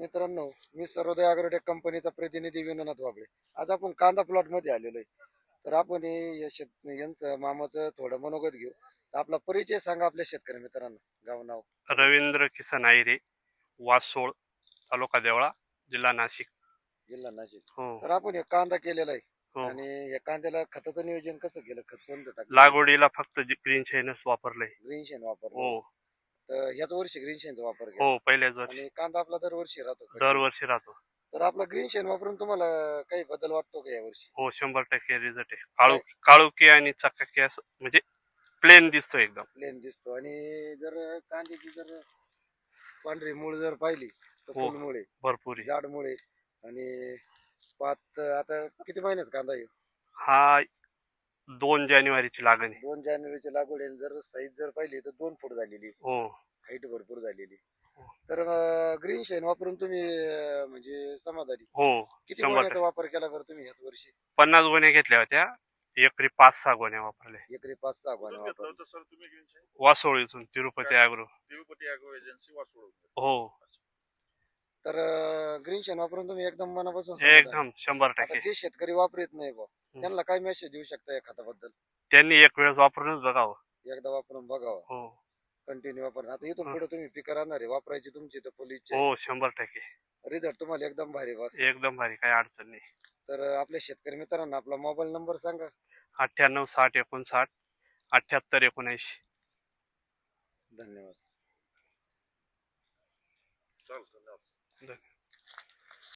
मित्रांनो, मी सर्वोदय ॲग्रोटेक कंपनीचा प्रतिनिधी विनोद वाबळे. आज आपण कांदा प्लॉट मध्ये आलेलो आहे. तर आपण यांचं मामाचं थोडं मनोगत घेऊ. तर आपला परिचय सांगा आपल्या शेतकरी मित्रांना, गाव नाव. रवींद्र किसन आयरे, वासोळ, तालुका देवळा, जिल्हा नाशिक. जिल्हा नाशिक. हो तर आपण हे कांदा केलेला आहे हो. आणि या कांद्याला खताचं नियोजन कसं केलं? खत कोणतं टाकलं? लागवडीला फक्त ग्रीन शेनच वापरलंय. ग्रीन शेण वापरलं. हो तर ह्याच वर्षी ग्रीन शेणचा वापर केला हो, पहिल्याच वर्षी. आणि कांदा आपला दरवर्षी राहतो का? दरवर्षी राहतो. तर आपला ग्रीन शेण वापरून तुम्हाला काही बदल वाटतो का यावर्षी? हो, 100% रिझल्ट आहे. काळुकी आणि चकाकी असं म्हणजे प्लेन दिसतो एकदम. प्लेन दिसतो. आणि जर कांद्याची जर पांढरी मूळ जर पाहिली तर हो, फुलमुळे, भरपूर आहे. जाडमुळे आणि पात. आता किती महिन्याचा कांदा आहे? हा 2 जानेवारीची लागण आहे. 2 जानेवारीची लागवड आहे. जर साईज जर पाहिली तर 2 फूट झालेली, हो हाईट भरपूर झालेली. हो. तर ग्रीन शेण वापरून तुम्ही म्हणजे समाधानी? हो, किती 100%. गोण्याचा वापर केला बरं तुम्ही याच वर्षी? 50 गोण्या घेतल्या होत्या. एकरी 5-6 गोण्या वापरल्या. एकरी 5-6 गोण्या कुठून घेतलं वापरल्या. होतं सर तुम्ही ग्रीन शेण? वासोळीतून Tirupati agro. Tirupati agro agency Vasol. हो, तर ग्रीन शेण वापरून तुम्ही एकदम मनापासून समाधानी? एकदम आता 100%. जे शेतकरी वापरत नाही बा, त्यांना काय मेसेज देऊ शकता या खताबद्दल? त्यांनी एक वेळेस वापरूनच बघावं. एकदा वापरून बघावं, हो कंटिन्यू वापर. आता इथून हो. पुढे तुम्ही पिकं राहणार आहे, वापरायची तुमची तर फुल इच्छा हो, 100%. आहे. रिझल्ट तुम्हाला एकदम भारी बस. एकदम भारी, काही अडचण नाही. तर आपल्या शेतकरी मित्रांना आपला मोबाईल नंबर सांगा. 98 60 59 78 79. धन्यवाद. चालेल, धन्यवाद.